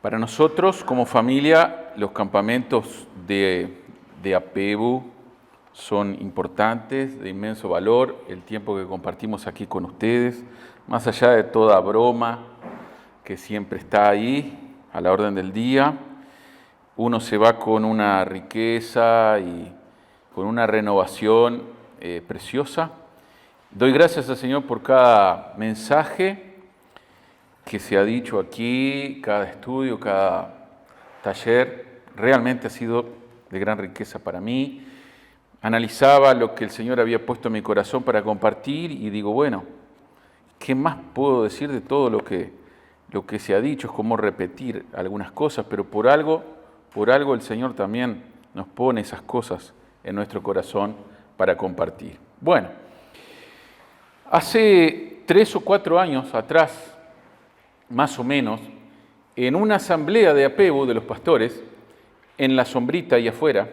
Para nosotros, como familia, los campamentos de APEBU son importantes, de inmenso valor, el tiempo que compartimos aquí con ustedes, más allá de toda broma que siempre está ahí, a la orden del día, uno se va con una riqueza y con una renovación preciosa. Doy gracias al Señor por cada mensaje que se ha dicho aquí, cada estudio, cada taller, realmente ha sido de gran riqueza para mí. Analizaba lo que el Señor había puesto en mi corazón para compartir y digo, bueno, ¿qué más puedo decir de todo lo que se ha dicho? Es como repetir algunas cosas, pero por algo el Señor también nos pone esas cosas en nuestro corazón para compartir. Bueno, hace 3 o 4 años atrás, más o menos, en una asamblea de APEBU de los pastores, en la sombrita y afuera,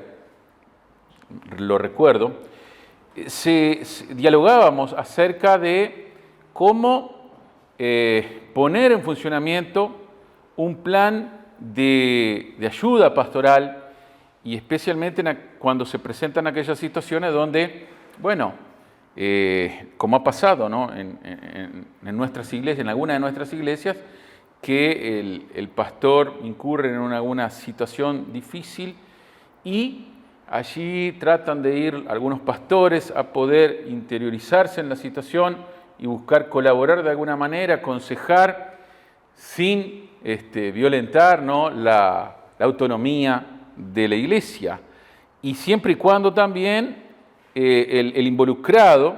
lo recuerdo, dialogábamos acerca de cómo poner en funcionamiento un plan de ayuda pastoral y especialmente cuando se presentan aquellas situaciones donde, bueno, como ha pasado, ¿no? en nuestras iglesias, en alguna de nuestras iglesias, que el pastor incurre en alguna situación difícil y allí tratan de ir algunos pastores a poder interiorizarse en la situación y buscar colaborar de alguna manera, aconsejar sin violentar, ¿no? la autonomía de la iglesia. Y siempre y cuando también el involucrado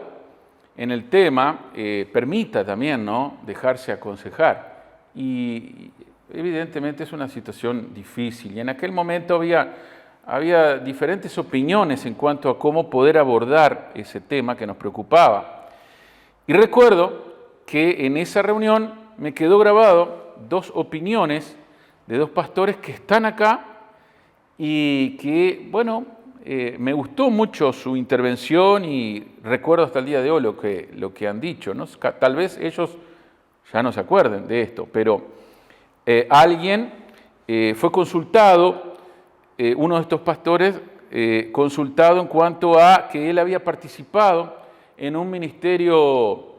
en el tema permita también, ¿no? dejarse aconsejar. Y evidentemente es una situación difícil. Y en aquel momento había diferentes opiniones en cuanto a cómo poder abordar ese tema que nos preocupaba. Y recuerdo que en esa reunión me quedó grabado 2 opiniones de 2 pastores que están acá y que, bueno, me gustó mucho su intervención y recuerdo hasta el día de hoy lo que han dicho, ¿no? Tal vez ellos ya no se acuerden de esto, pero alguien fue consultado, uno de estos pastores consultado en cuanto a que él había participado en un ministerio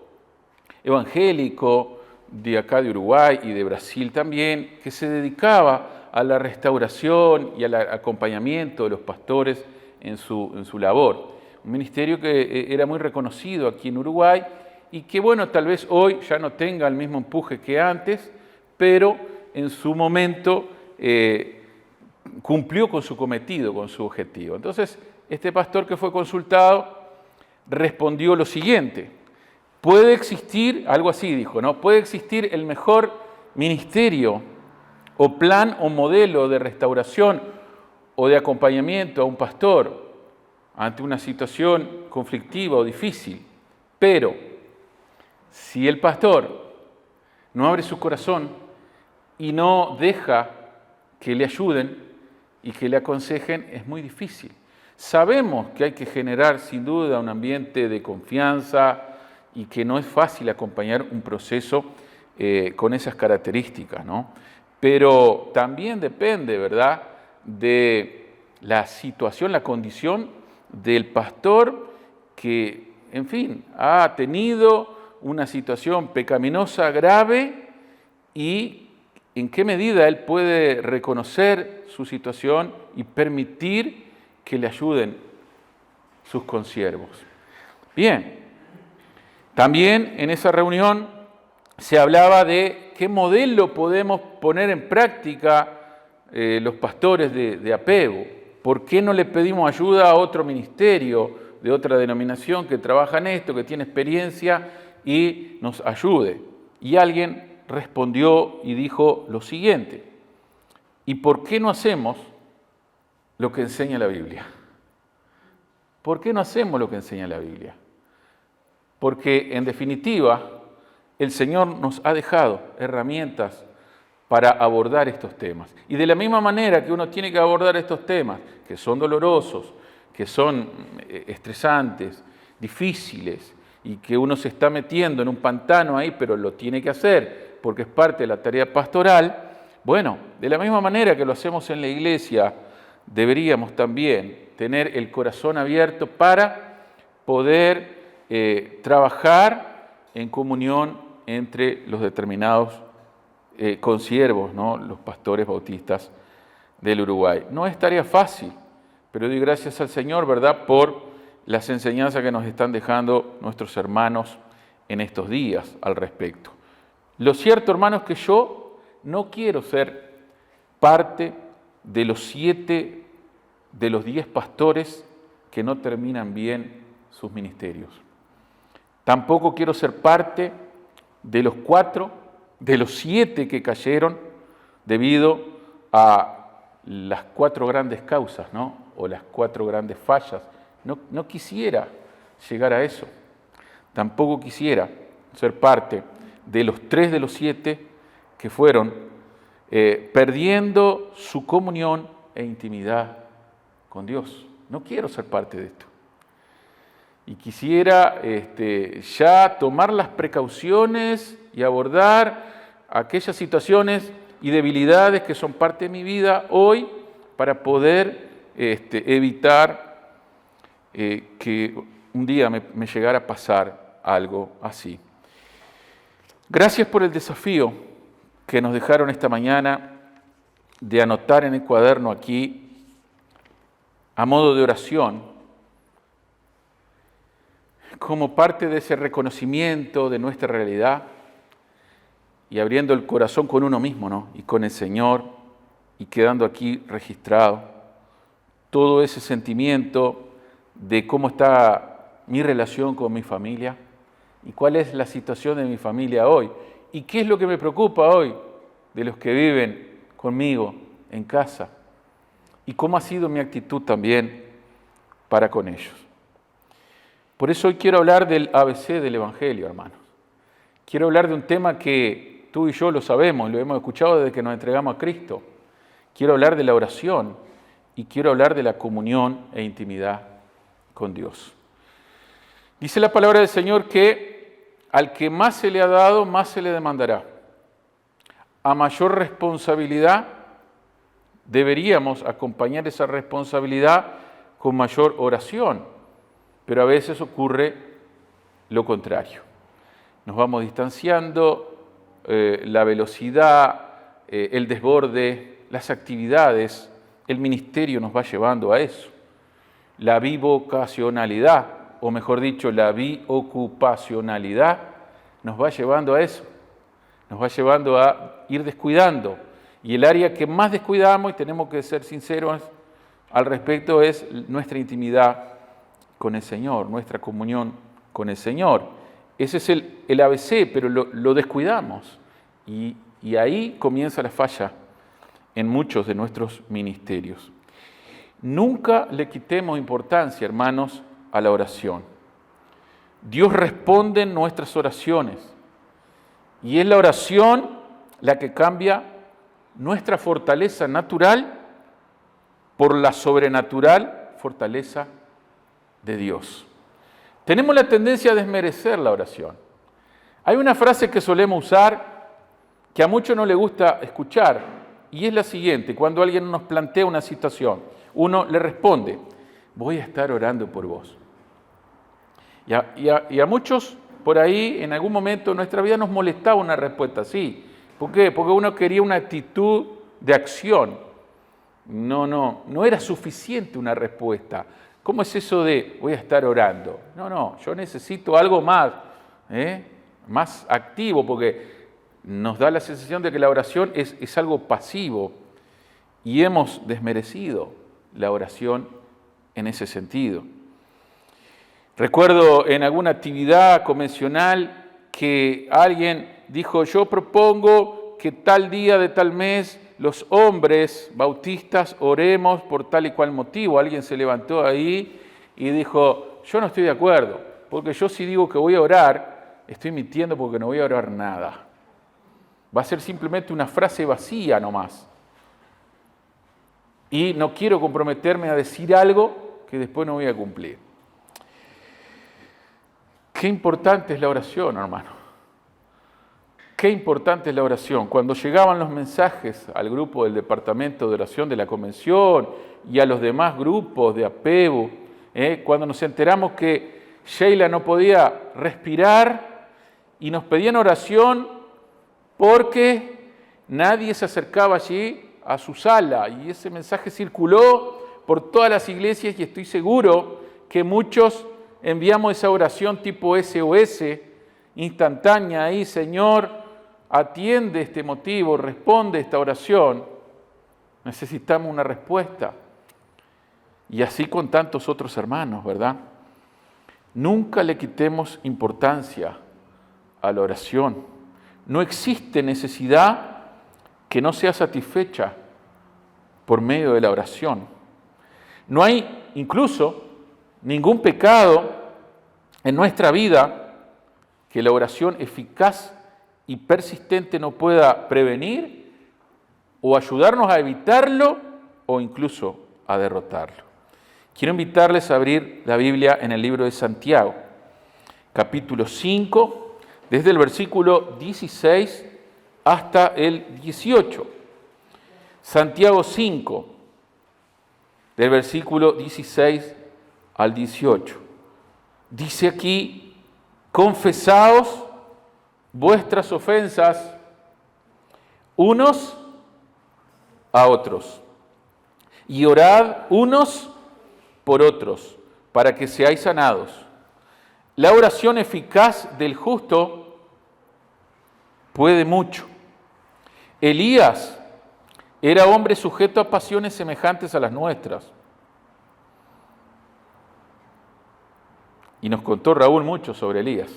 evangélico de acá de Uruguay y de Brasil también, que se dedicaba a la restauración y al acompañamiento de los pastores en su labor. Un ministerio que era muy reconocido aquí en Uruguay y que, bueno, tal vez hoy ya no tenga el mismo empuje que antes, pero en su momento cumplió con su cometido, con su objetivo. Entonces, este pastor que fue consultado respondió lo siguiente: puede existir, algo así dijo, ¿no? Puede existir el mejor ministerio o plan o modelo de restauración o de acompañamiento a un pastor ante una situación conflictiva o difícil, pero si el pastor no abre su corazón y no deja que le ayuden y que le aconsejen, es muy difícil. Sabemos que hay que generar sin duda un ambiente de confianza y que no es fácil acompañar un proceso con esas características, ¿no? Pero también depende, ¿verdad?, de la situación, la condición del pastor que, en fin, ha tenido una situación pecaminosa grave y en qué medida él puede reconocer su situación y permitir que le ayuden sus consiervos. Bien, también en esa reunión se hablaba de qué modelo podemos poner en práctica los pastores de APEBU. ¿Por qué no le pedimos ayuda a otro ministerio de otra denominación que trabaja en esto, que tiene experiencia y nos ayude? Y alguien respondió y dijo lo siguiente: ¿y por qué no hacemos lo que enseña la Biblia? ¿Por qué no hacemos lo que enseña la Biblia? Porque, en definitiva, el Señor nos ha dejado herramientas para abordar estos temas. Y de la misma manera que uno tiene que abordar estos temas, que son dolorosos, que son estresantes, difíciles, y que uno se está metiendo en un pantano ahí, pero lo tiene que hacer, porque es parte de la tarea pastoral, Bueno, de la misma manera que lo hacemos en la iglesia, deberíamos también tener el corazón abierto para poder trabajar en comunión entre los determinados consiervos, ¿no? Los pastores bautistas del Uruguay. No es tarea fácil, pero doy gracias al Señor, ¿verdad?, por las enseñanzas que nos están dejando nuestros hermanos en estos días al respecto. Lo cierto, hermanos, es que yo no quiero ser parte de los 7 de los 10 pastores que no terminan bien sus ministerios. Tampoco quiero ser parte de los 4, de los 7 que cayeron debido a las 4 grandes causas, ¿no? O las 4 grandes fallas. No quisiera llegar a eso. Tampoco quisiera ser parte de los 3 de los 7 que fueron perdiendo su comunión e intimidad con Dios. No quiero ser parte de esto. Y quisiera ya tomar las precauciones y abordar aquellas situaciones y debilidades que son parte de mi vida hoy para poder evitar que un día me llegara a pasar algo así. Gracias por el desafío que nos dejaron esta mañana de anotar en el cuaderno aquí, a modo de oración, como parte de ese reconocimiento de nuestra realidad y abriendo el corazón con uno mismo, ¿no? Y con el Señor, y quedando aquí registrado todo ese sentimiento de cómo está mi relación con mi familia y cuál es la situación de mi familia hoy y qué es lo que me preocupa hoy de los que viven conmigo en casa y cómo ha sido mi actitud también para con ellos. Por eso hoy quiero hablar del ABC del Evangelio, hermanos. Quiero hablar de un tema que tú y yo lo sabemos, lo hemos escuchado desde que nos entregamos a Cristo. Quiero hablar de la oración y quiero hablar de la comunión e intimidad con Dios. Dice la palabra del Señor que al que más se le ha dado, más se le demandará. A mayor responsabilidad, deberíamos acompañar esa responsabilidad con mayor oración, pero a veces ocurre lo contrario. Nos vamos distanciando, la velocidad, el desborde, las actividades, el ministerio nos va llevando a eso. La bivocacionalidad, o mejor dicho, la biocupacionalidad, nos va llevando a eso. Nos va llevando a ir descuidando. Y el área que más descuidamos, y tenemos que ser sinceros al respecto, es nuestra intimidad con el Señor, nuestra comunión con el Señor. Ese es el ABC, pero lo descuidamos. Y ahí comienza la falla en muchos de nuestros ministerios. Nunca le quitemos importancia, hermanos, a la oración. Dios responde en nuestras oraciones. Y es la oración la que cambia nuestra fortaleza natural por la sobrenatural fortaleza de Dios. Tenemos la tendencia a desmerecer la oración. Hay una frase que solemos usar que a muchos no les gusta escuchar y es la siguiente: cuando alguien nos plantea una situación, uno le responde: voy a estar orando por vos. Y a muchos por ahí en algún momento de nuestra vida nos molestaba una respuesta así. ¿Por qué? Porque uno quería una actitud de acción. No era suficiente una respuesta. ¿Cómo es eso de voy a estar orando? No, yo necesito algo más, más activo, porque nos da la sensación de que la oración es algo pasivo y hemos desmerecido la oración en ese sentido. Recuerdo en alguna actividad convencional que alguien dijo: yo propongo que tal día de tal mes los hombres bautistas oremos por tal y cual motivo. Alguien se levantó ahí y dijo: yo no estoy de acuerdo, porque yo si digo que voy a orar, estoy mintiendo porque no voy a orar nada. Va a ser simplemente una frase vacía nomás. Y no quiero comprometerme a decir algo que después no voy a cumplir. Qué importante es la oración, hermano. Qué importante es la oración. Cuando llegaban los mensajes al grupo del departamento de oración de la convención y a los demás grupos de apego, cuando nos enteramos que Sheila no podía respirar y nos pedían oración porque nadie se acercaba allí a su sala, y ese mensaje circuló por todas las iglesias y estoy seguro que muchos enviamos esa oración tipo SOS, instantánea ahí: Señor, atiende este motivo, responde esta oración. Necesitamos una respuesta. Y así con tantos otros hermanos, ¿verdad? Nunca le quitemos importancia a la oración. No existe necesidad que no sea satisfecha por medio de la oración. No hay incluso ningún pecado en nuestra vida que la oración eficaz y persistente no pueda prevenir o ayudarnos a evitarlo o incluso a derrotarlo. Quiero invitarles a abrir la Biblia en el libro de Santiago, capítulo 5, desde el versículo 16 hasta el 18. Santiago 5, del versículo 16 al 18. Dice aquí: confesaos vuestras ofensas unos a otros y orad unos por otros para que seáis sanados. La oración eficaz del justo puede mucho. Elías era hombre sujeto a pasiones semejantes a las nuestras. Y nos contó Raúl mucho sobre Elías.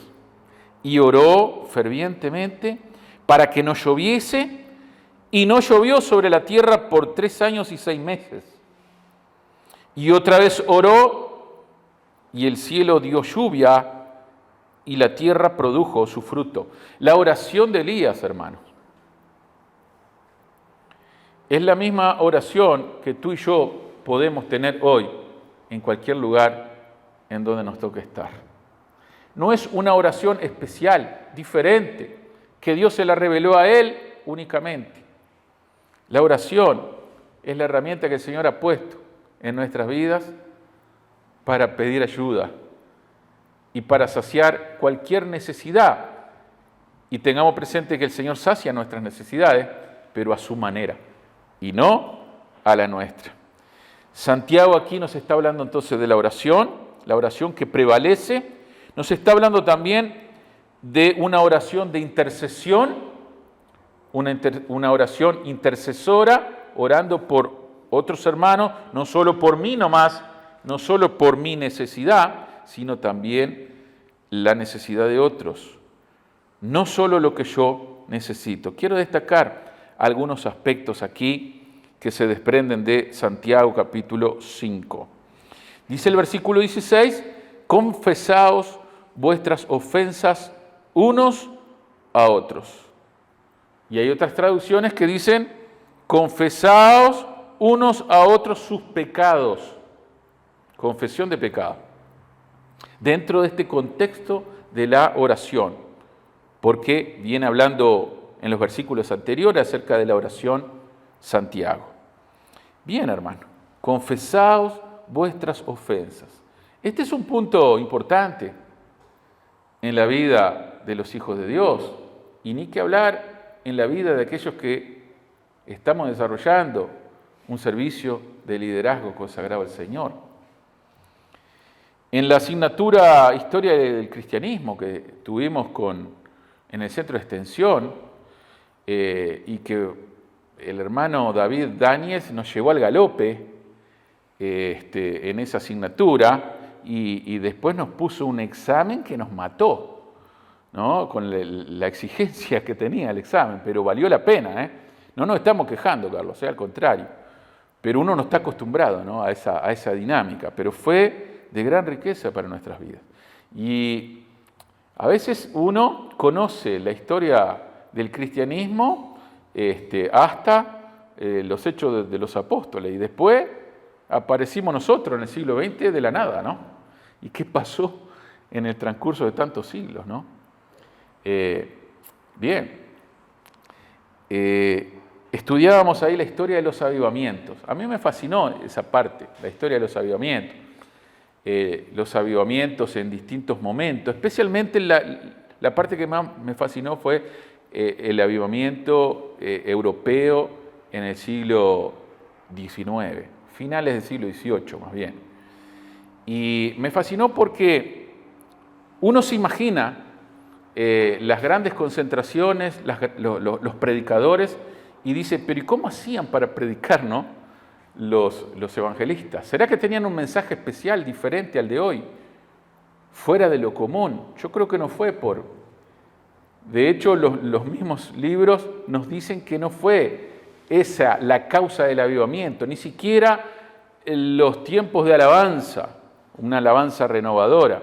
Y oró fervientemente para que no lloviese, y no llovió sobre la tierra por 3 años y 6 meses. Y otra vez oró, y el cielo dio lluvia, y la tierra produjo su fruto. La oración de Elías, hermanos, es la misma oración que tú y yo podemos tener hoy en cualquier lugar en donde nos toque estar. No es una oración especial, diferente, que Dios se la reveló a él únicamente. La oración es la herramienta que el Señor ha puesto en nuestras vidas para pedir ayuda y para saciar cualquier necesidad. Y tengamos presente que el Señor sacia nuestras necesidades, pero a su manera y no a la nuestra. Santiago aquí nos está hablando entonces de la oración que prevalece. Nos está hablando también de una oración de intercesión, una oración intercesora, orando por otros hermanos, no solo por mí nomás, no solo por mi necesidad, sino también la necesidad de otros. No solo lo que yo necesito. Quiero destacar algunos aspectos aquí que se desprenden de Santiago capítulo 5. Dice el versículo 16: confesaos vuestras ofensas unos a otros. Y hay otras traducciones que dicen: confesaos unos a otros sus pecados. Confesión de pecado. Dentro de este contexto de la oración, porque viene hablando en los versículos anteriores acerca de la oración Santiago. Bien, hermano, confesaos vuestras ofensas. Este es un punto importante en la vida de los hijos de Dios, y ni que hablar en la vida de aquellos que estamos desarrollando un servicio de liderazgo consagrado al Señor. En la asignatura Historia del Cristianismo que tuvimos en el centro de extensión, y que el hermano David Dáñez nos llevó al galope en esa asignatura, y después nos puso un examen que nos mató, ¿no? Con la exigencia que tenía el examen, pero valió la pena, ¿eh? No nos estamos quejando, Carlos, al contrario, pero uno no está acostumbrado, ¿no? a esa dinámica, pero fue de gran riqueza para nuestras vidas. Y a veces uno conoce la historia del cristianismo hasta los hechos de los apóstoles, y después aparecimos nosotros en el siglo XX de la nada, ¿no? ¿Y qué pasó en el transcurso de tantos siglos, no? Bien, estudiábamos ahí la historia de los avivamientos. A mí me fascinó esa parte, la historia de los avivamientos. Los avivamientos en distintos momentos, especialmente la parte que más me fascinó fue el avivamiento europeo en el siglo XIX, finales del siglo XVIII más bien. Y me fascinó porque uno se imagina las grandes concentraciones, los predicadores, y dice, pero ¿y cómo hacían para predicar, no? Los evangelistas. ¿Será que tenían un mensaje especial, diferente al de hoy? Fuera de lo común. Yo creo que no fue por... De hecho, los mismos libros nos dicen que no fue esa la causa del avivamiento, ni siquiera los tiempos de alabanza, una alabanza renovadora.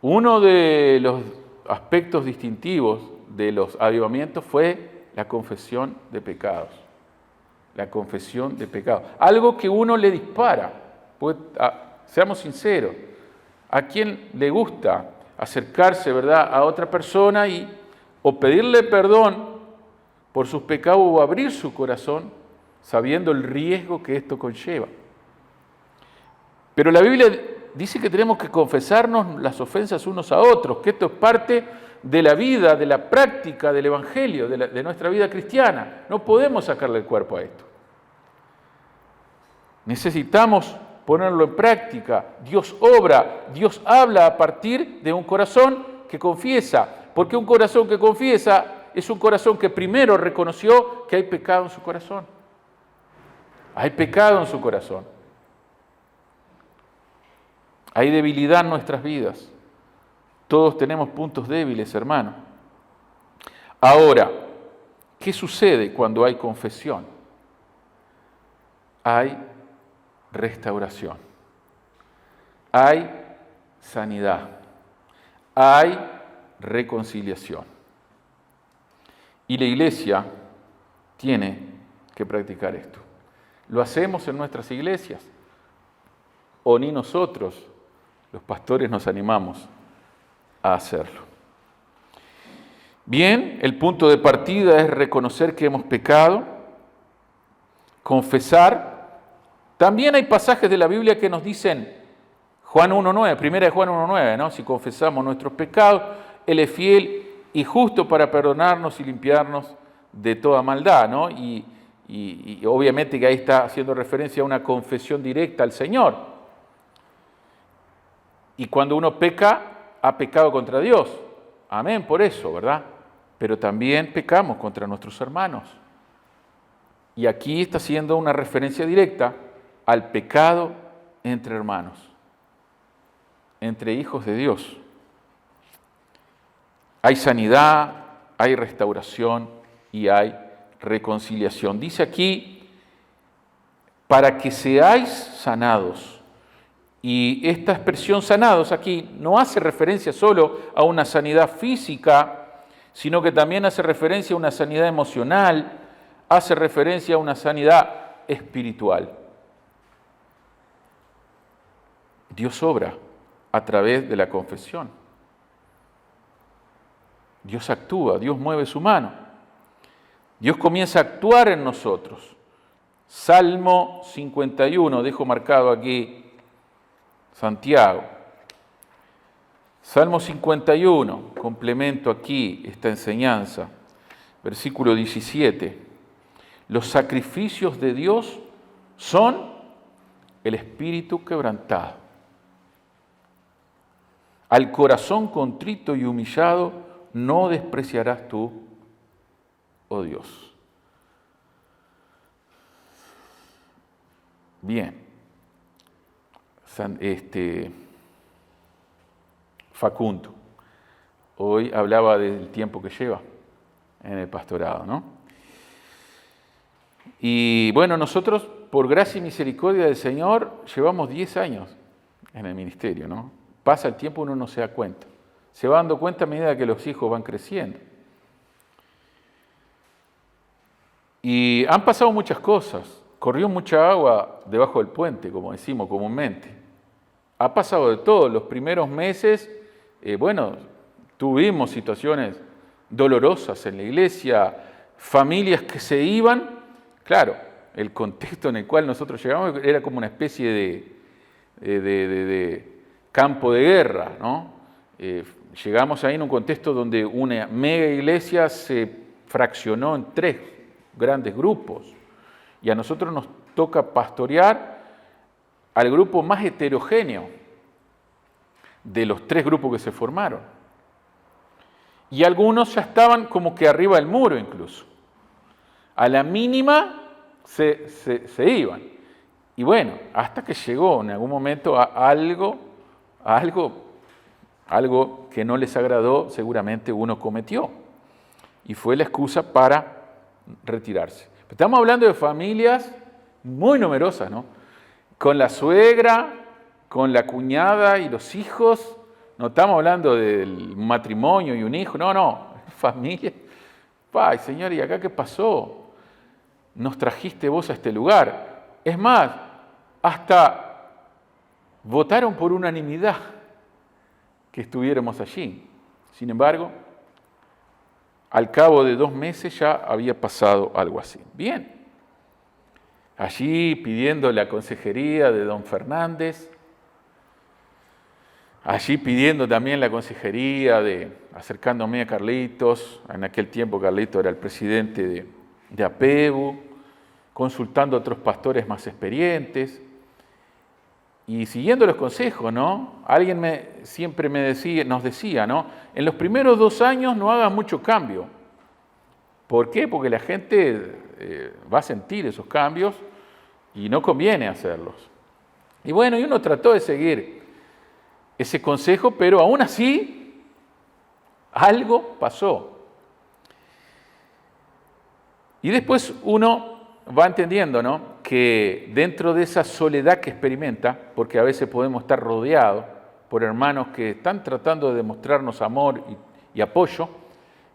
Uno de los aspectos distintivos de los avivamientos fue la confesión de pecados. La confesión de pecados. Algo que uno le dispara. Pues, seamos sinceros, ¿a quién le gusta acercarse, verdad, a otra persona o pedirle perdón por sus pecados o abrir su corazón sabiendo el riesgo que esto conlleva? Pero la Biblia dice que tenemos que confesarnos las ofensas unos a otros, que esto es parte de la vida, de la práctica del Evangelio, de nuestra vida cristiana. No podemos sacarle el cuerpo a esto. Necesitamos ponerlo en práctica. Dios obra, Dios habla a partir de un corazón que confiesa, porque un corazón que confiesa es un corazón que primero reconoció que hay pecado en su corazón. Hay pecado en su corazón. Hay debilidad en nuestras vidas. Todos tenemos puntos débiles, hermano. Ahora, ¿qué sucede cuando hay confesión? Hay restauración. Hay sanidad. Hay reconciliación. Y la iglesia tiene que practicar esto. ¿Lo hacemos en nuestras iglesias? ¿O ni nosotros, los pastores, nos animamos a hacerlo? Bien, el punto de partida es reconocer que hemos pecado, confesar. También hay pasajes de la Biblia que nos dicen, Juan 1.9, primera de Juan 1.9, ¿no? Si confesamos nuestros pecados, Él es fiel y justo para perdonarnos y limpiarnos de toda maldad, ¿no? Y obviamente que ahí está haciendo referencia a una confesión directa al Señor. Y cuando uno peca, ha pecado contra Dios. Amén, por eso, ¿verdad? Pero también pecamos contra nuestros hermanos. Y aquí está haciendo una referencia directa al pecado entre hermanos, entre hijos de Dios. Hay sanidad, hay restauración y hay reconciliación. Dice aquí, para que seáis sanados. Y esta expresión sanados aquí no hace referencia solo a una sanidad física, sino que también hace referencia a una sanidad emocional, hace referencia a una sanidad espiritual. Dios obra a través de la confesión. Dios actúa, Dios mueve su mano. Dios comienza a actuar en nosotros. Salmo 51, dejo marcado aquí Santiago. Salmo 51, complemento aquí esta enseñanza. Versículo 17. Los sacrificios de Dios son el espíritu quebrantado. Al corazón contrito y humillado no despreciarás tú, oh Dios. Bien. Facundo, hoy hablaba del tiempo que lleva en el pastorado, ¿no? Y bueno, nosotros, por gracia y misericordia del Señor, llevamos 10 años en el ministerio, ¿no? Pasa el tiempo, uno no se da cuenta. Se va dando cuenta a medida que los hijos van creciendo. Y han pasado muchas cosas. Corrió mucha agua debajo del puente, como decimos comúnmente. Ha pasado de todo. Los primeros meses, tuvimos situaciones dolorosas en la iglesia, familias que se iban. Claro, el contexto en el cual nosotros llegamos era como una especie de campo de guerra, ¿no? Llegamos ahí en un contexto donde una mega iglesia se fraccionó en 3 grandes grupos y a nosotros nos toca pastorear al grupo más heterogéneo de los 3 grupos que se formaron. Y algunos ya estaban como que arriba del muro incluso. A la mínima se iban. Y bueno, hasta que llegó en algún momento a algo que no les agradó, seguramente uno cometió. Y fue la excusa para retirarse. Estamos hablando de familias muy numerosas, ¿no? Con la suegra, con la cuñada y los hijos. No estamos hablando del matrimonio y un hijo, no, familia. Ay, Señor, ¿y acá qué pasó? Nos trajiste vos a este lugar. Es más, hasta votaron por unanimidad que estuviéramos allí. Sin embargo, al cabo de 2 meses ya había pasado algo así. Bien. Allí pidiendo la consejería de don Fernández, allí pidiendo también la consejería acercándome a Carlitos, en aquel tiempo Carlitos era el presidente de APEBU, consultando a otros pastores más experientes y siguiendo los consejos, ¿no? Alguien siempre nos decía, ¿no? En los primeros 2 años no hagas mucho cambio. ¿Por qué? Porque la gente va a sentir esos cambios y no conviene hacerlos. Y bueno, y uno trató de seguir ese consejo, pero aún así algo pasó. Y después uno va entendiendo, ¿no?, que dentro de esa soledad que experimenta, porque a veces podemos estar rodeados por hermanos que están tratando de demostrarnos amor y apoyo,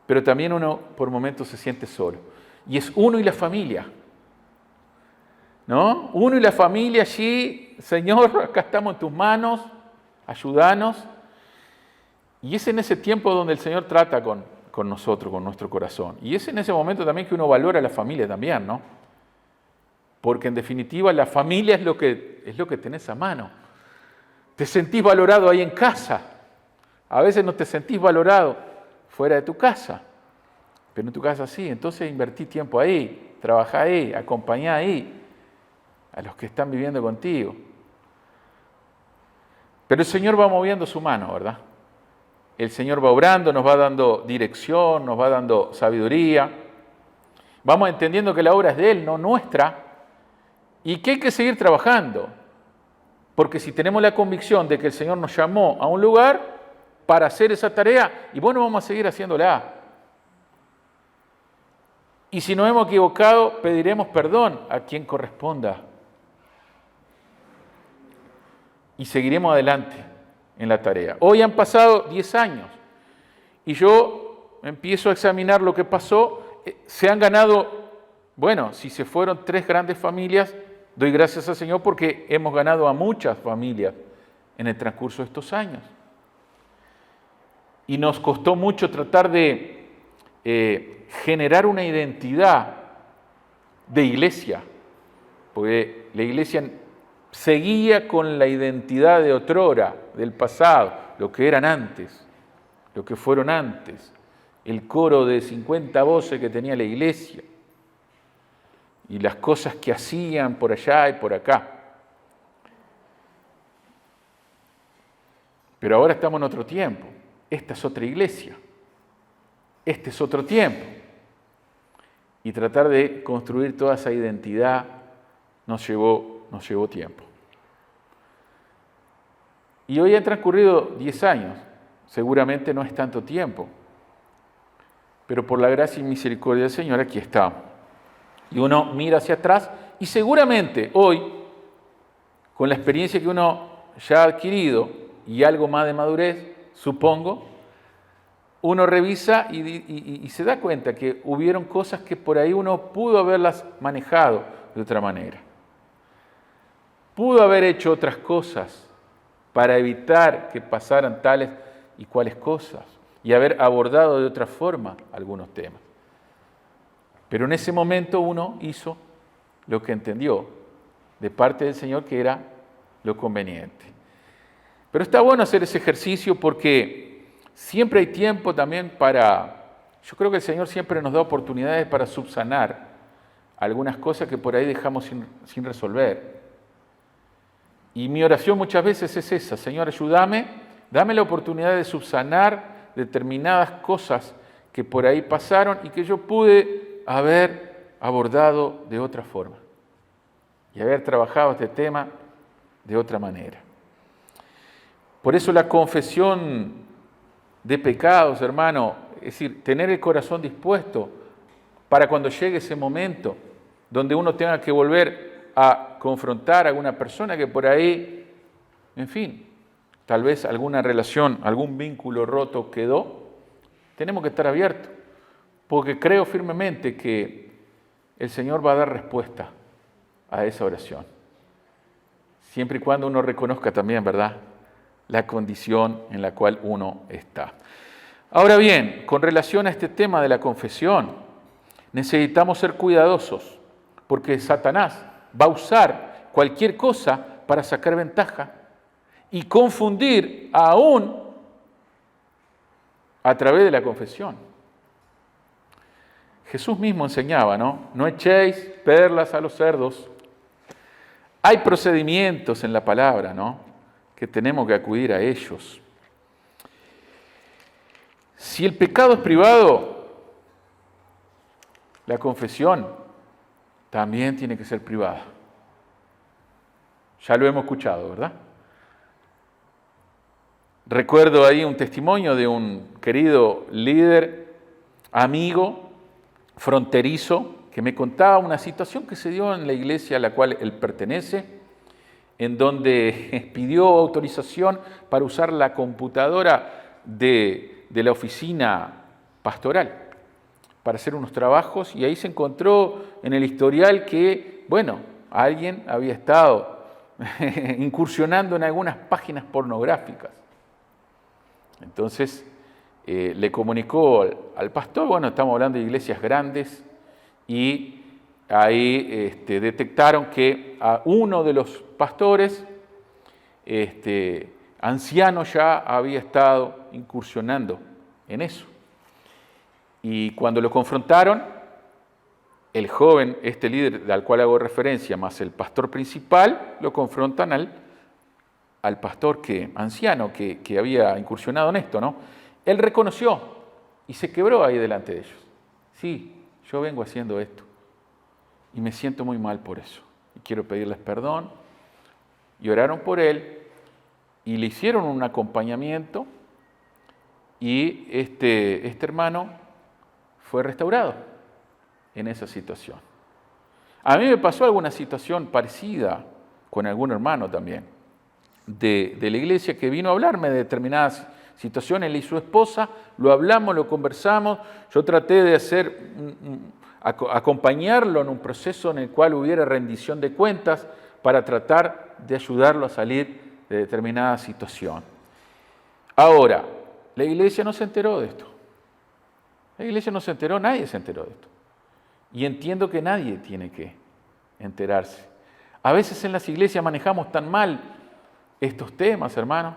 pero también uno por momentos se siente solo. Y es uno y la familia, ¿no? Uno y la familia allí, Señor, acá estamos en tus manos, ayúdanos. Y es en ese tiempo donde el Señor trata con nosotros, con nuestro corazón. Y es en ese momento también que uno valora a la familia también, ¿no? Porque en definitiva la familia es lo que tenés a mano. Te sentís valorado ahí en casa. A veces no te sentís valorado fuera de tu casa, pero en tu casa sí. Entonces invertí tiempo ahí, trabajá ahí, acompañá ahí a los que están viviendo contigo. Pero el Señor va moviendo su mano, ¿verdad? El Señor va obrando, nos va dando dirección, nos va dando sabiduría. Vamos entendiendo que la obra es de Él, no nuestra, y que hay que seguir trabajando. Porque si tenemos la convicción de que el Señor nos llamó a un lugar para hacer esa tarea, y bueno, vamos a seguir haciéndola. Y si nos hemos equivocado, pediremos perdón a quien corresponda. Y seguiremos adelante en la tarea. Hoy han pasado 10 años y yo empiezo a examinar lo que pasó. Se han ganado, bueno, si se fueron 3 grandes familias, doy gracias al Señor porque hemos ganado a muchas familias en el transcurso de estos años. Y nos costó mucho tratar de generar una identidad de iglesia, porque la iglesia seguía con la identidad de otrora, del pasado, lo que eran antes, lo que fueron antes, el coro de 50 voces que tenía la iglesia y las cosas que hacían por allá y por acá. Pero ahora estamos en otro tiempo, esta es otra iglesia, este es otro tiempo. Y tratar de construir toda esa identidad nos llevó tiempo. Y hoy han transcurrido 10 años, seguramente no es tanto tiempo, pero por la gracia y misericordia del Señor aquí está. Y uno mira hacia atrás y seguramente hoy, con la experiencia que uno ya ha adquirido y algo más de madurez, supongo, uno revisa y se da cuenta que hubieron cosas que por ahí uno pudo haberlas manejado de otra manera. Pudo haber hecho otras cosas para evitar que pasaran tales y cuales cosas. y haber abordado de otra forma algunos temas. Pero en ese momento uno hizo lo que entendió de parte del Señor que era lo conveniente. Pero está bueno hacer ese ejercicio porque siempre hay tiempo también yo creo que el Señor siempre nos da oportunidades para subsanar algunas cosas que por ahí dejamos sin resolver. Y mi oración muchas veces es esa: Señor, ayúdame, dame la oportunidad de subsanar determinadas cosas que por ahí pasaron y que yo pude haber abordado de otra forma y haber trabajado este tema de otra manera. Por eso la confesión de pecados, hermano, es decir, tener el corazón dispuesto para cuando llegue ese momento donde uno tenga que volver a confrontar a alguna persona que por ahí, en fin, tal vez alguna relación, algún vínculo roto quedó, tenemos que estar abiertos, porque creo firmemente que el Señor va a dar respuesta a esa oración, siempre y cuando uno reconozca también, ¿verdad?, la condición en la cual uno está. Ahora bien, con relación a este tema de la confesión, necesitamos ser cuidadosos, porque Satanás va a usar cualquier cosa para sacar ventaja y confundir aún a través de la confesión. Jesús mismo enseñaba, ¿no? No echéis perlas a los cerdos. Hay procedimientos en la palabra, ¿no?, que tenemos que acudir a ellos. Si el pecado es privado, la confesión también tiene que ser privada. Ya lo hemos escuchado, ¿verdad? Recuerdo ahí un testimonio de un querido líder, amigo, fronterizo, que me contaba una situación que se dio en la iglesia a la cual él pertenece, en donde pidió autorización para usar la computadora de la oficina pastoral para hacer unos trabajos, y ahí se encontró en el historial que, bueno, alguien había estado incursionando en algunas páginas pornográficas. Entonces le comunicó al pastor, bueno, estamos hablando de iglesias grandes, y ahí detectaron que a uno de los pastores, anciano, ya había estado incursionando en eso. Y cuando lo confrontaron, el joven, este líder al cual hago referencia, más el pastor principal, lo confrontan al pastor anciano que había incursionado en esto, ¿no? Él reconoció y se quebró ahí delante de ellos. Sí, yo vengo haciendo esto y me siento muy mal por eso. Y quiero pedirles perdón. Y oraron por él y le hicieron un acompañamiento, y este hermano fue restaurado en esa situación. A mí me pasó alguna situación parecida con algún hermano también de la iglesia que vino a hablarme de determinadas situaciones. Él y su esposa, lo hablamos, lo conversamos. Yo traté de acompañarlo en un proceso en el cual hubiera rendición de cuentas para tratar de ayudarlo a salir de determinada situación. Ahora, la iglesia no se enteró de esto. La iglesia no se enteró, nadie se enteró de esto. Y entiendo que nadie tiene que enterarse. A veces en las iglesias manejamos tan mal estos temas, hermano,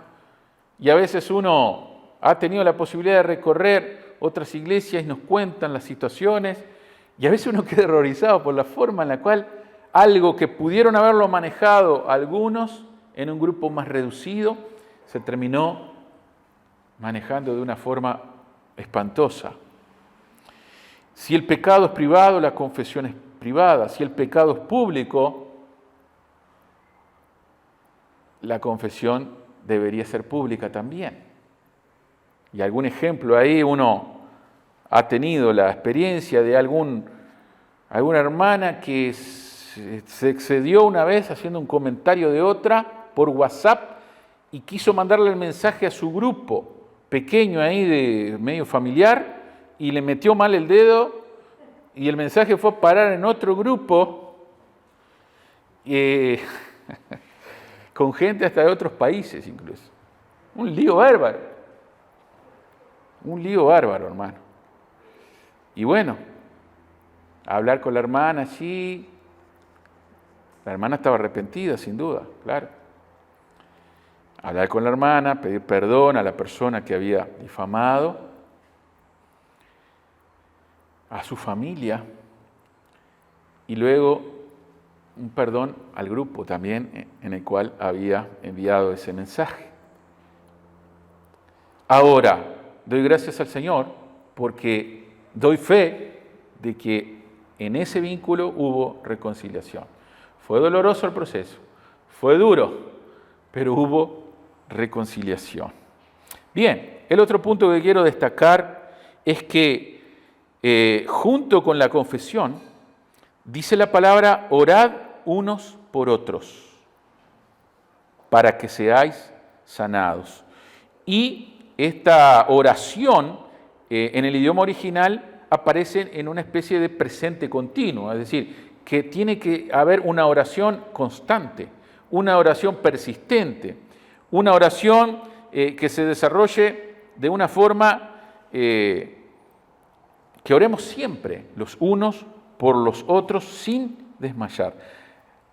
y a veces uno ha tenido la posibilidad de recorrer otras iglesias y nos cuentan las situaciones, y a veces uno queda horrorizado por la forma en la cual algo que pudieron haberlo manejado algunos en un grupo más reducido, se terminó manejando de una forma espantosa. Si el pecado es privado, la confesión es privada. Si el pecado es público, la confesión debería ser pública también. Y algún ejemplo ahí, uno ha tenido la experiencia de alguna hermana que se excedió una vez haciendo un comentario de otra por WhatsApp y quiso mandarle el mensaje a su grupo pequeño ahí de medio familiar, y le metió mal el dedo y el mensaje fue a parar en otro grupo con gente hasta de otros países incluso. Un lío bárbaro. Un lío bárbaro, hermano. Y bueno, hablar con la hermana allí. La hermana estaba arrepentida, sin duda, claro. Hablar con la hermana, pedir perdón a la persona que había difamado, a su familia, y luego un perdón al grupo también en el cual había enviado ese mensaje. Ahora, doy gracias al Señor porque doy fe de que en ese vínculo hubo reconciliación. Fue doloroso el proceso, fue duro, pero hubo reconciliación. Bien, el otro punto que quiero destacar es que junto con la confesión dice la palabra: orad unos por otros para que seáis sanados. Y esta oración en el idioma original aparece en una especie de presente continuo, es decir, que tiene que haber una oración constante, una oración persistente, una oración que se desarrolle de una forma que oremos siempre los unos por los otros sin desmayar.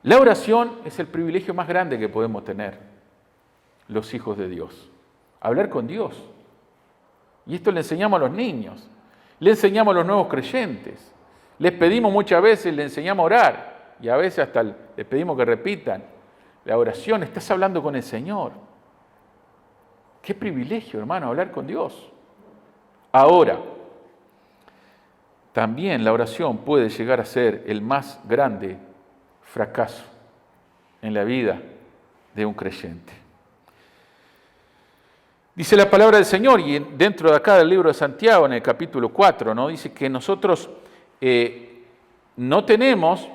La oración es el privilegio más grande que podemos tener los hijos de Dios. Hablar con Dios. Y esto le enseñamos a los niños, le enseñamos a los nuevos creyentes, les pedimos muchas veces, le enseñamos a orar y a veces hasta les pedimos que repitan la oración. Estás hablando con el Señor. Qué privilegio, hermano, hablar con Dios. Ahora, también la oración puede llegar a ser el más grande fracaso en la vida de un creyente. Dice la palabra del Señor, y dentro de acá del libro de Santiago, en el capítulo 4, ¿no? Dice que nosotros no tenemos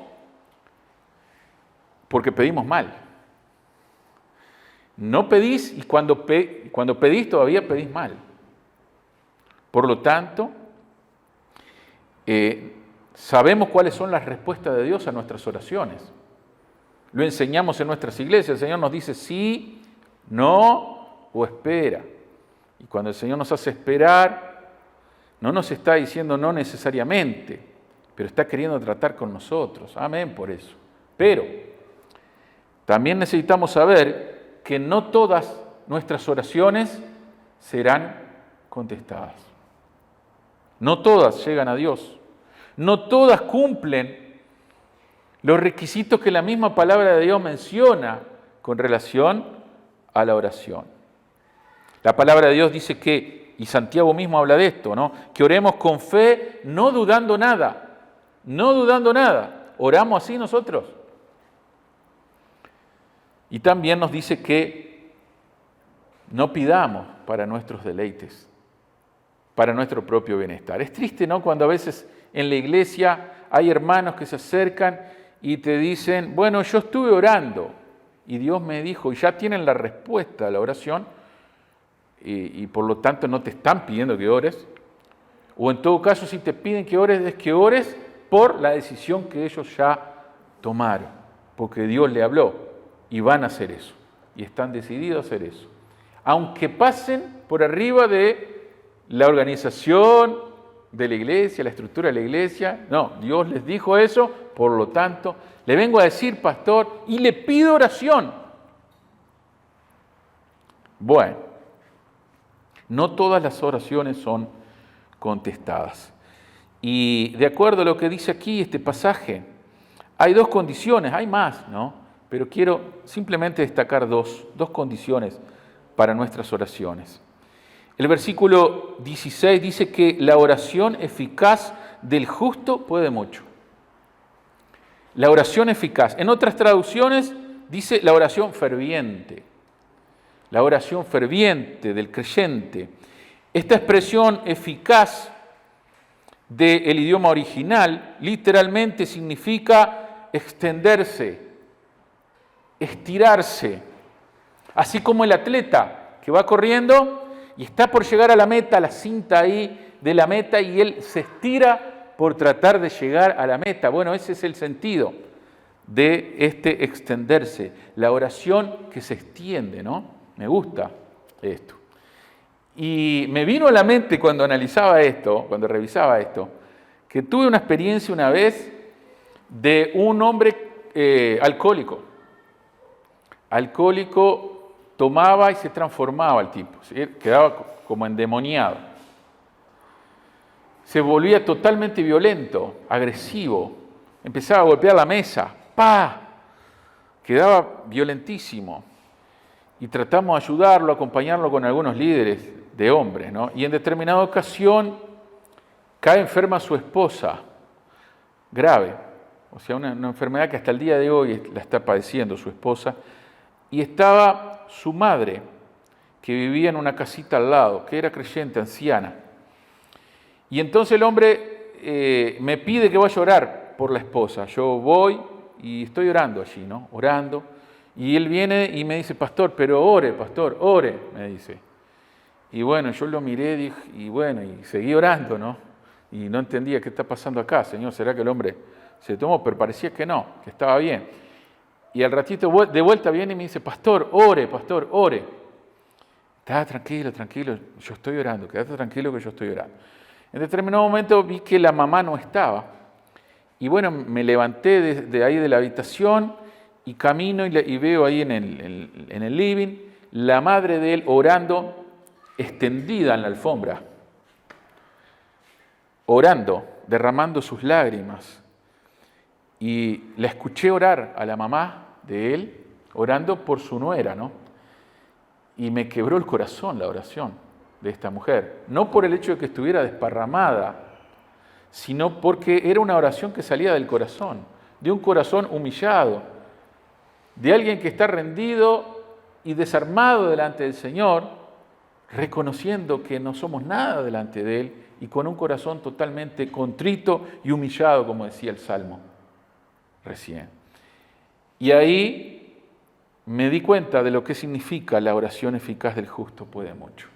porque pedimos mal. No pedís y cuando pedís todavía pedís mal. Por lo tanto, sabemos cuáles son las respuestas de Dios a nuestras oraciones. Lo enseñamos en nuestras iglesias. El Señor nos dice sí, no o espera. Y cuando el Señor nos hace esperar, no nos está diciendo no necesariamente, pero está queriendo tratar con nosotros. Amén por eso. Pero también necesitamos saber que no todas nuestras oraciones serán contestadas. No todas llegan a Dios. No todas cumplen los requisitos que la misma palabra de Dios menciona con relación a la oración. La palabra de Dios dice que, y Santiago mismo habla de esto, ¿no? Que oremos con fe, no dudando nada. No dudando nada. ¿Oramos así nosotros? Y también nos dice que no pidamos para nuestros deleites, para nuestro propio bienestar. Es triste, ¿no? Cuando a veces en la iglesia hay hermanos que se acercan y te dicen, bueno, yo estuve orando y Dios me dijo, y ya tienen la respuesta a la oración y por lo tanto no te están pidiendo que ores. O en todo caso, si te piden que ores, es que ores por la decisión que ellos ya tomaron, porque Dios le habló y van a hacer eso, y están decididos a hacer eso. Aunque pasen por arriba de la organización de la iglesia, la estructura de la iglesia, no, Dios les dijo eso, por lo tanto, le vengo a decir, pastor, y le pido oración. Bueno, no todas las oraciones son contestadas. Y de acuerdo a lo que dice aquí este pasaje, hay dos condiciones, hay más, ¿no? Pero quiero simplemente destacar dos condiciones para nuestras oraciones. El versículo 16 dice que la oración eficaz del justo puede mucho. La oración eficaz. En otras traducciones dice la oración ferviente. La oración ferviente del creyente. Esta expresión eficaz del idioma original literalmente significa extenderse, estirarse. Así como el atleta que va corriendo y está por llegar a la meta, la cinta ahí de la meta, y él se estira por tratar de llegar a la meta. Bueno, ese es el sentido de este extenderse, la oración que se extiende, ¿no? Me gusta esto. Y me vino a la mente cuando analizaba esto, cuando revisaba esto, que tuve una experiencia una vez de un hombre alcohólico. Alcohólico, tomaba y se transformaba el tipo, ¿sí? Quedaba como endemoniado. Se volvía totalmente violento, agresivo, empezaba a golpear la mesa, ¡pa! Quedaba violentísimo. Y tratamos de ayudarlo, acompañarlo con algunos líderes de hombres, ¿no? Y en determinada ocasión cae enferma su esposa, grave, o sea, una enfermedad que hasta el día de hoy la está padeciendo su esposa, y estaba su madre, que vivía en una casita al lado, que era creyente, anciana. Y entonces el hombre me pide que vaya a orar por la esposa. Yo voy y estoy orando allí, ¿no? Orando. Y él viene y me dice, pastor, pastor, ore, me dice. Y bueno, yo lo miré y seguí orando, ¿no? Y no entendía qué está pasando acá, Señor, ¿será que el hombre se tomó? Pero parecía que no, que estaba bien. Y al ratito de vuelta viene y me dice, pastor, ore. Estaba tranquilo, yo estoy orando, quédate tranquilo que yo estoy orando. En determinado momento vi que la mamá no estaba. Y bueno, me levanté de ahí de la habitación y camino y veo ahí en el living la madre de él orando, extendida en la alfombra, orando, derramando sus lágrimas. Y la escuché orar a la mamá de él, orando por su nuera, ¿no? Y me quebró el corazón la oración de esta mujer. No por el hecho de que estuviera desparramada, sino porque era una oración que salía del corazón, de un corazón humillado, de alguien que está rendido y desarmado delante del Señor, reconociendo que no somos nada delante de Él y con un corazón totalmente contrito y humillado, como decía el Salmo recién. Y ahí me di cuenta de lo que significa la oración eficaz del justo puede mucho.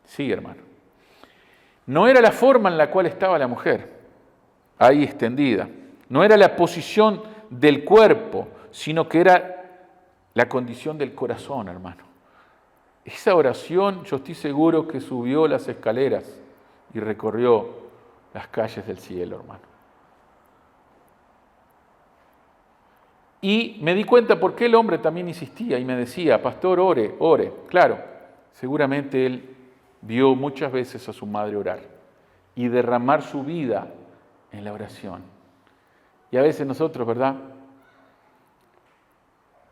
Sí, hermano. No era la forma en la cual estaba la mujer, ahí extendida. No era la posición del cuerpo, sino que era la condición del corazón, hermano. Esa oración, yo estoy seguro que subió las escaleras y recorrió las calles del cielo, hermano. Y me di cuenta por qué el hombre también insistía y me decía, pastor, ore. Claro, seguramente él vio muchas veces a su madre orar y derramar su vida en la oración. Y a veces nosotros, ¿verdad?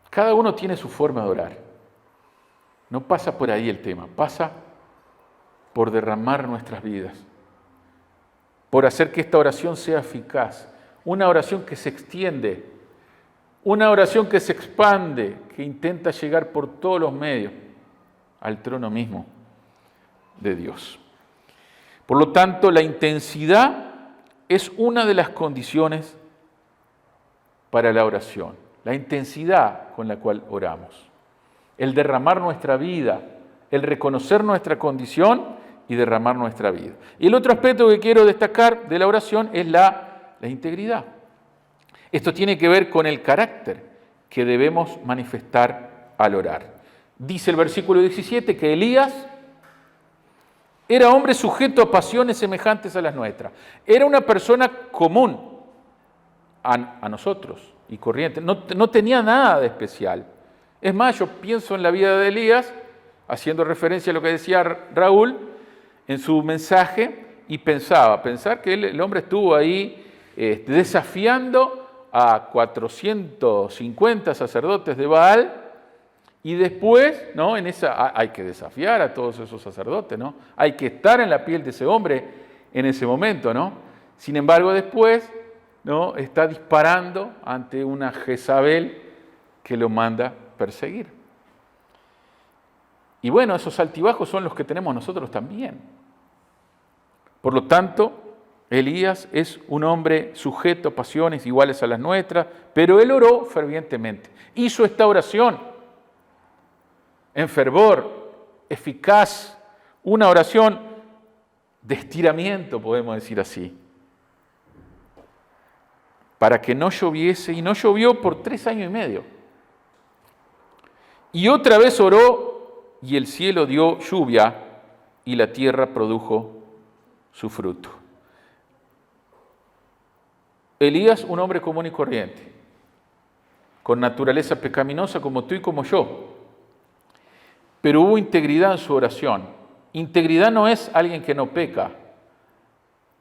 Cada uno tiene su forma de orar. No pasa por ahí el tema, pasa por derramar nuestras vidas, por hacer que esta oración sea eficaz, una oración que se extiende, una oración que se expande, que intenta llegar por todos los medios al trono mismo de Dios. Por lo tanto, la intensidad es una de las condiciones para la oración, la intensidad con la cual oramos. El derramar nuestra vida, el reconocer nuestra condición y derramar nuestra vida. Y el otro aspecto que quiero destacar de la oración es la integridad. Esto tiene que ver con el carácter que debemos manifestar al orar. Dice el versículo 17 que Elías era hombre sujeto a pasiones semejantes a las nuestras. Era una persona común a nosotros y corriente. No tenía nada de especial. Es más, yo pienso en la vida de Elías, haciendo referencia a lo que decía Raúl en su mensaje, y pensar que el hombre estuvo ahí desafiando a 450 sacerdotes de Baal, y después, ¿no? Hay que desafiar a todos esos sacerdotes, ¿no? Hay que estar en la piel de ese hombre en ese momento, ¿no? Sin embargo, después, ¿no? Está disparando ante una Jezabel que lo manda perseguir. Y bueno, esos altibajos son los que tenemos nosotros también. Por lo tanto, Elías es un hombre sujeto a pasiones iguales a las nuestras, pero él oró fervientemente. Hizo esta oración en fervor, eficaz, una oración de estiramiento, podemos decir así, para que no lloviese, y no llovió por 3 años y medio. Y otra vez oró y el cielo dio lluvia y la tierra produjo su fruto. Elías, un hombre común y corriente, con naturaleza pecaminosa como tú y como yo, pero hubo integridad en su oración. Integridad no es alguien que no peca,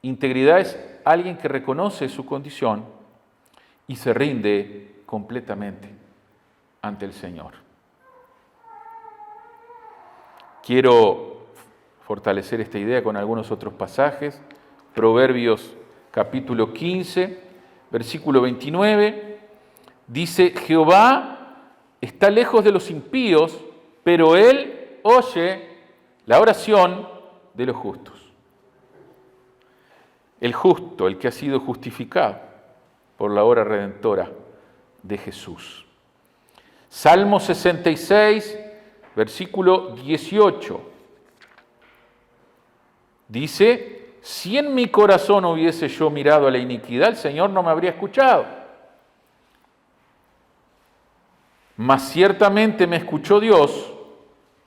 integridad es alguien que reconoce su condición y se rinde completamente ante el Señor. Quiero fortalecer esta idea con algunos otros pasajes. Proverbios capítulo 15, versículo 29, dice: Jehová está lejos de los impíos, pero Él oye la oración de los justos. El justo, el que ha sido justificado por la obra redentora de Jesús. Salmo 66, versículo 18. Dice: si en mi corazón hubiese yo mirado a la iniquidad, el Señor no me habría escuchado. Mas ciertamente me escuchó Dios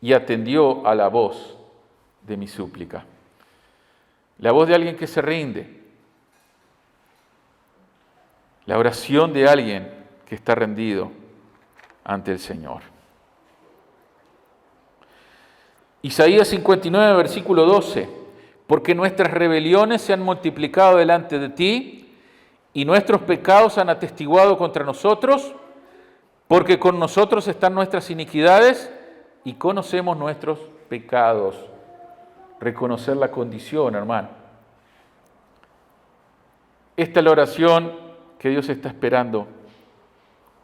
y atendió a la voz de mi súplica. La voz de alguien que se rinde. La oración de alguien que está rendido ante el Señor. Isaías 59, versículo 12. Porque nuestras rebeliones se han multiplicado delante de ti y nuestros pecados han atestiguado contra nosotros, porque con nosotros están nuestras iniquidades y conocemos nuestros pecados. Reconocer la condición, hermano. Esta es la oración que Dios está esperando.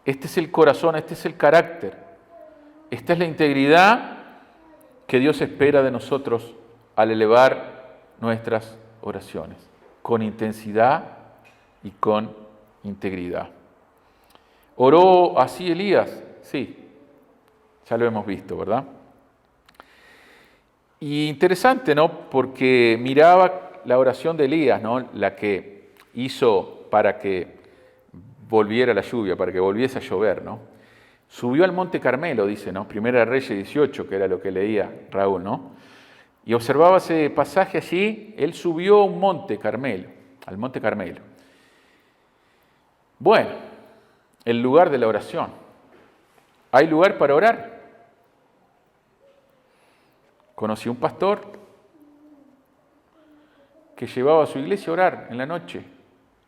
Este es el corazón, este es el carácter. Esta es la integridad que Dios espera de nosotros al elevar nuestras oraciones, con intensidad y con integridad. ¿Oró así Elías? Sí, ya lo hemos visto, ¿verdad? Y interesante, ¿no? Porque miraba la oración de Elías, ¿no? La que hizo para que volviera la lluvia, para que volviese a llover, ¿no? Subió al Monte Carmelo, dice, ¿no? Primera Reyes 18, que era lo que leía Raúl, ¿no? Y observaba ese pasaje allí, él subió a un monte Carmelo, al Monte Carmelo. Bueno, el lugar de la oración. ¿Hay lugar para orar? Conocí un pastor que llevaba a su iglesia a orar en la noche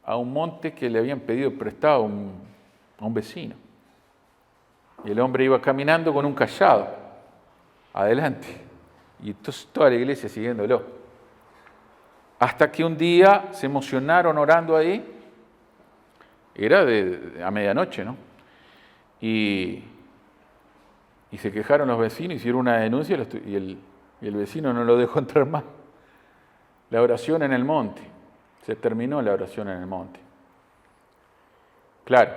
a un monte que le habían pedido prestado a un vecino. Y el hombre iba caminando con un cayado adelante. Y entonces toda la iglesia siguiéndolo. Hasta que un día se emocionaron orando ahí. Era a medianoche, ¿no? Y se quejaron los vecinos, hicieron una denuncia y el vecino no lo dejó entrar más. La oración en el monte. Se terminó la oración en el monte. Claro.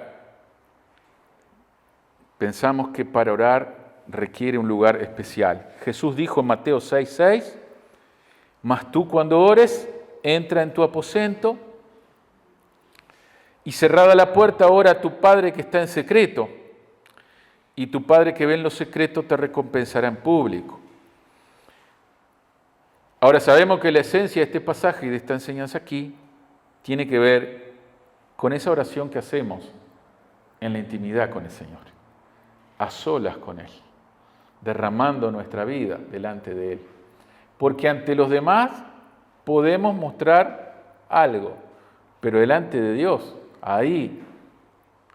Pensamos que para orar requiere un lugar especial. Jesús dijo en Mateo 6:6, mas tú cuando ores, entra en tu aposento y cerrada la puerta, ora a tu Padre que está en secreto, y tu Padre que ve en lo secreto te recompensará en público. Ahora sabemos que la esencia de este pasaje y de esta enseñanza aquí tiene que ver con esa oración que hacemos en la intimidad con el Señor, a solas con Él, derramando nuestra vida delante de Él. Porque ante los demás podemos mostrar algo, pero delante de Dios, ahí,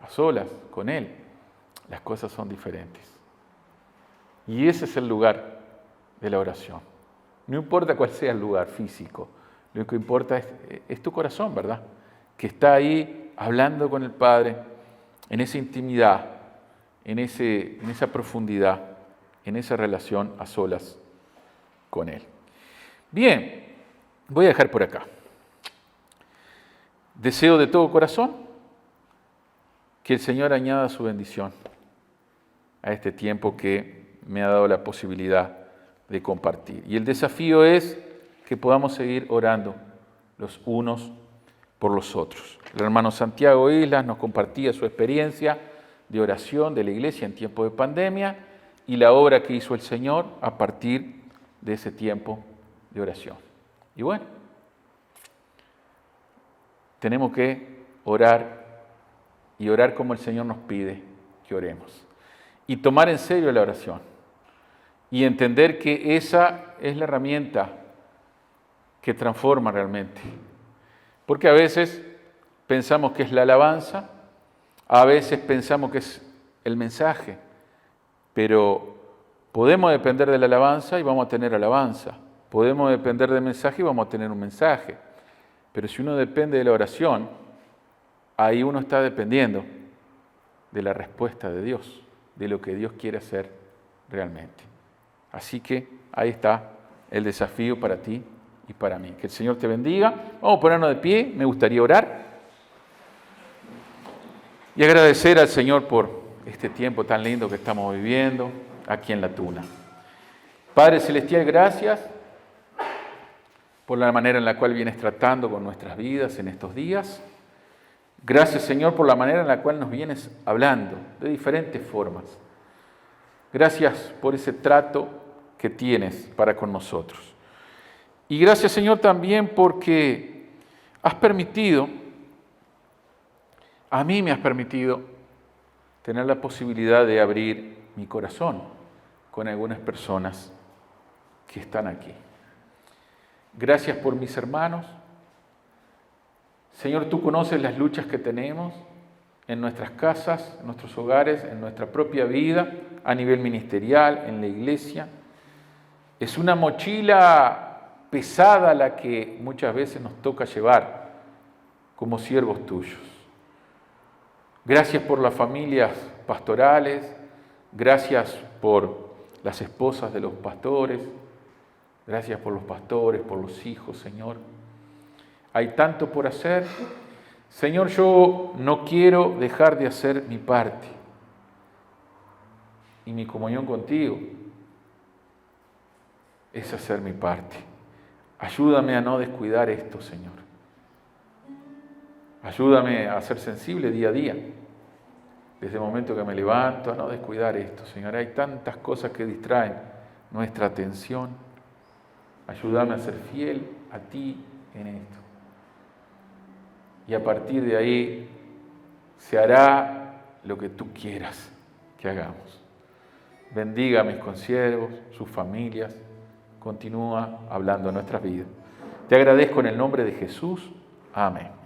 a solas con Él, las cosas son diferentes. Y ese es el lugar de la oración. No importa cuál sea el lugar físico, lo que importa es tu corazón, ¿verdad? Que está ahí hablando con el Padre, en esa intimidad, en esa profundidad, en esa relación a solas con Él. Bien, voy a dejar por acá. Deseo de todo corazón que el Señor añada su bendición a este tiempo que me ha dado la posibilidad de compartir. Y el desafío es que podamos seguir orando los unos por los otros. El hermano Santiago Islas nos compartía su experiencia de oración de la iglesia en tiempo de pandemia y la obra que hizo el Señor a partir de ese tiempo de oración. Y bueno, tenemos que orar y orar como el Señor nos pide que oremos. Y tomar en serio la oración y entender que esa es la herramienta que transforma realmente. Porque a veces pensamos que es la alabanza, a veces pensamos que es el mensaje, pero podemos depender de la alabanza y vamos a tener alabanza. Podemos depender del mensaje y vamos a tener un mensaje. Pero si uno depende de la oración, ahí uno está dependiendo de la respuesta de Dios, de lo que Dios quiere hacer realmente. Así que ahí está el desafío para ti y para mí. Que el Señor te bendiga. Vamos a ponernos de pie, me gustaría orar y agradecer al Señor por este tiempo tan lindo que estamos viviendo aquí en La Tuna. Padre Celestial, gracias por la manera en la cual vienes tratando con nuestras vidas en estos días. Gracias, Señor, por la manera en la cual nos vienes hablando de diferentes formas. Gracias por ese trato que tienes para con nosotros. Y gracias, Señor, también porque a mí me has permitido tener la posibilidad de abrir mi corazón con algunas personas que están aquí. Gracias por mis hermanos. Señor, tú conoces las luchas que tenemos en nuestras casas, en nuestros hogares, en nuestra propia vida, a nivel ministerial, en la iglesia. Es una mochila pesada la que muchas veces nos toca llevar como siervos tuyos. Gracias por las familias pastorales, gracias por las esposas de los pastores, gracias por los pastores, por los hijos, Señor. Hay tanto por hacer. Señor, yo no quiero dejar de hacer mi parte y mi comunión contigo es hacer mi parte. Ayúdame a no descuidar esto, Señor. Ayúdame a ser sensible día a día, desde el momento que me levanto, a no descuidar esto, Señor. Hay tantas cosas que distraen nuestra atención. Ayúdame a ser fiel a ti en esto. Y a partir de ahí se hará lo que tú quieras que hagamos. Bendiga a mis consiervos, sus familias. Continúa hablando en nuestras vidas. Te agradezco en el nombre de Jesús. Amén.